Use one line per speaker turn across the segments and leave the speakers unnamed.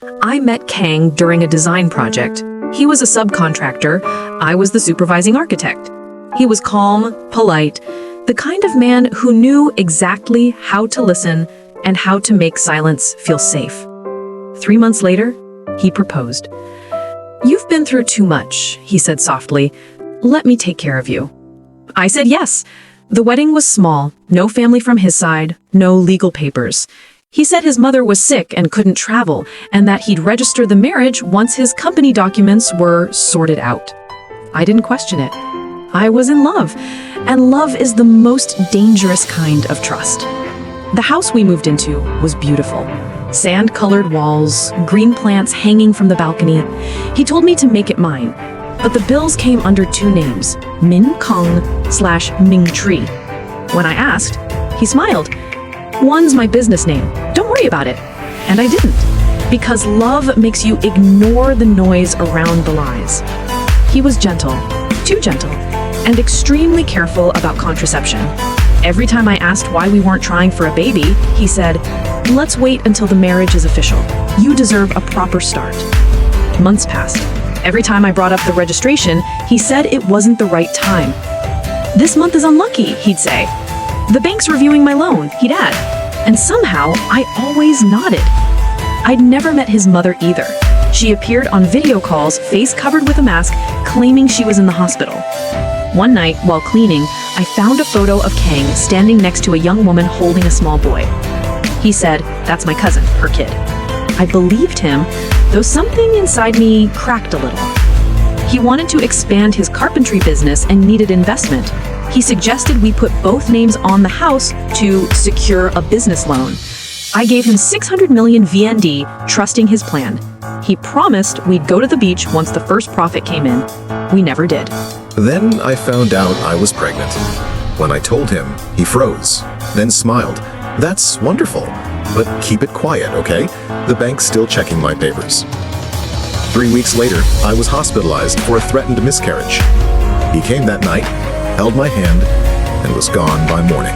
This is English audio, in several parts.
I met Kang during a design project. He was a subcontractor. I was the supervising architect. He was calm, polite, the kind of man who knew exactly how to listen and how to make silence feel safe. 3 months later, he proposed. "You've been through too much," he said softly. "Let me take care of you." I said yes. The wedding was small, no family from his side, no legal papers. He said his mother was sick and couldn't travel, and that he'd register the marriage once his company documents were sorted out. I didn't question it. I was in love, and love is the most dangerous kind of trust. The house we moved into was beautiful. Sand-colored walls, green plants hanging from the balcony. He told me to make it mine, but the bills came under 2 names, Min Kong/Ming Tree. When I asked, he smiled. "One's my business name. Don't worry about it." And I didn't, because love makes you ignore the noise around the lies. He was gentle, too gentle, and extremely careful about contraception. Every time I asked why we weren't trying for a baby, he said, "Let's wait until the marriage is official. You deserve a proper start." Months passed. Every time I brought up the registration, he said it wasn't the right time. "This month is unlucky," he'd say. "The bank's reviewing my loan," he'd add. And somehow, I always nodded. I'd never met his mother either. She appeared on video calls, face covered with a mask, claiming she was in the hospital. One night, while cleaning, I found a photo of Kang standing next to a young woman holding a small boy. He said, "That's my cousin, her kid." I believed him, though something inside me cracked a little. He wanted to expand his carpentry business and needed investment. He suggested we put both names on the house to secure a business loan. I gave him 600 million VND, trusting his plan. He promised we'd go to the beach once the first profit came in. We never did.
Then I found out I was pregnant. When I told him, he froze, then smiled. "That's wonderful, but keep it quiet, okay? The bank's still checking my papers." 3 weeks later, I was hospitalized for a threatened miscarriage. He came that night, held my hand, and was gone by morning.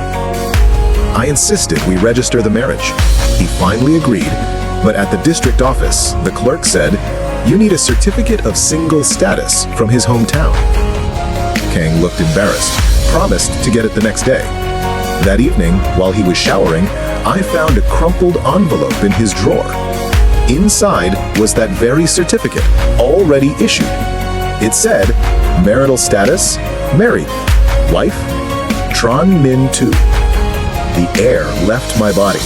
I insisted we register the marriage. He finally agreed, but at the district office, the clerk said, "You need a certificate of single status from his hometown." Kang looked embarrassed, promised to get it the next day. That evening, while he was showering, I found a crumpled envelope in his drawer. Inside was that very certificate, already issued. It said, "Marital status, married. Wife, Tron Min 2. The air left my body.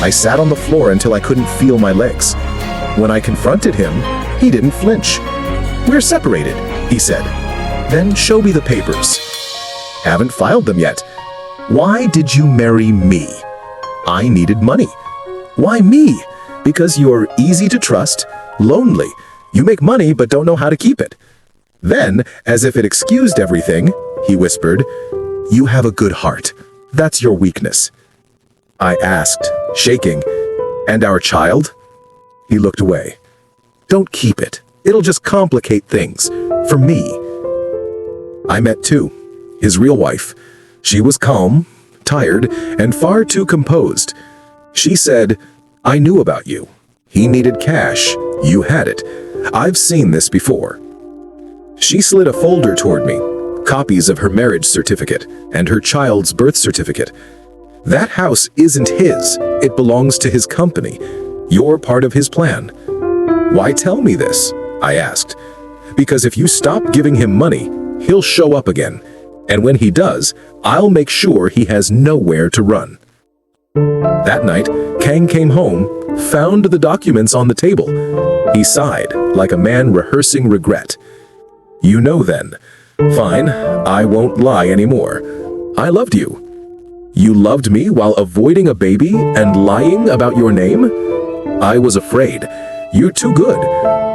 I sat on the floor until I couldn't feel my legs. When I confronted him, he didn't flinch. "We're separated," he said. "Then show me the papers." "Haven't filed them yet." "Why did you marry me?" "I needed money." "Why me?" "Because you're easy to trust, lonely. You make money but don't know how to keep it." Then, as if it excused everything, he whispered, "You have a good heart. That's your weakness." I asked, shaking, "And our child?" He looked away. "Don't keep it. It'll just complicate things. For me." I met Tu, his real wife. She was calm, tired, and far too composed. She said, "I knew about you. He needed cash. You had it. I've seen this before." She slid a folder toward me, copies of her marriage certificate and her child's birth certificate. "That house isn't his. It belongs to his company. You're part of his plan." "Why tell me this?" I asked. "Because if you stop giving him money, he'll show up again. And when he does, I'll make sure he has nowhere to run." That night, Kang came home, found the documents on the table. He sighed, like a man rehearsing regret. "You know then. Fine, I won't lie anymore. I loved you." "You loved me while avoiding a baby and lying about your name?" "I was afraid. You're too good.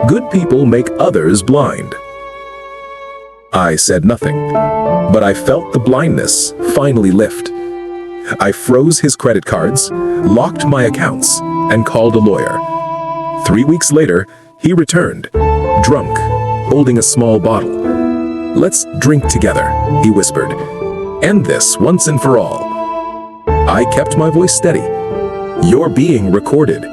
Good people make others blind." I said nothing, but I felt the blindness finally lift. I froze his credit cards, locked my accounts, and called a lawyer. 3 weeks later, he returned, drunk, holding a small bottle. "Let's drink together," he whispered. "End this once and for all." I kept my voice steady. "You're being recorded."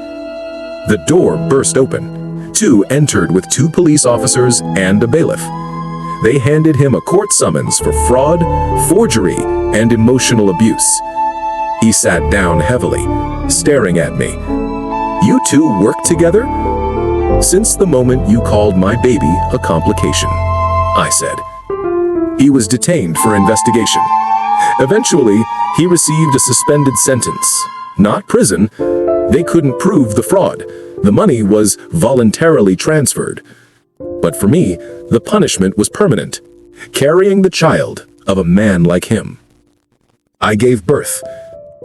The door burst open. Two entered with 2 police officers and a bailiff. They handed him a court summons for fraud, forgery, and emotional abuse. He sat down heavily, staring at me. "You two work together?" "Since the moment you called my baby a complication," I said. He was detained for investigation. Eventually, he received a suspended sentence. Not prison. They couldn't prove the fraud. The money was voluntarily transferred. But for me, the punishment was permanent. Carrying the child of a man like him. I gave birth.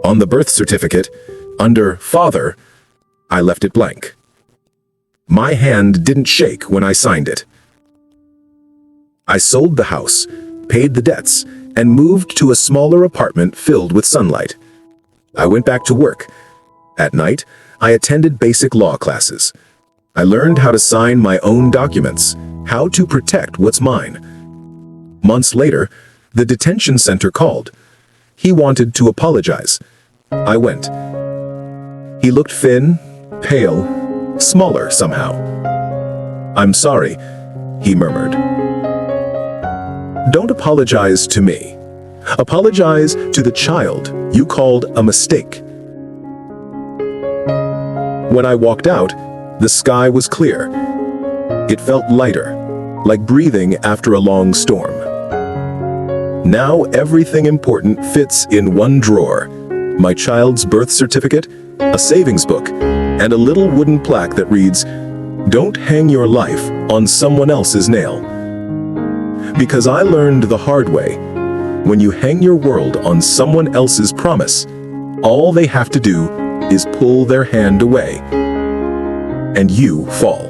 On the birth certificate, under father, I left it blank. My hand didn't shake when I signed it. I sold the house, paid the debts, and moved to a smaller apartment filled with sunlight. I went back to work. At night, I attended basic law classes. I learned how to sign my own documents, how to protect what's mine. Months later, the detention center called. He wanted to apologize. I went. He looked thin, pale, smaller somehow. "I'm sorry," he murmured. "Don't apologize to me. Apologize to the child you called a mistake." When I walked out, the sky was clear. It felt lighter, like breathing after a long storm. Now everything important fits in one drawer. My child's birth certificate, a savings book, and a little wooden plaque that reads, "Don't hang your life on someone else's nail." Because I learned the hard way, when you hang your world on someone else's promise, all they have to do is pull their hand away, and you fall.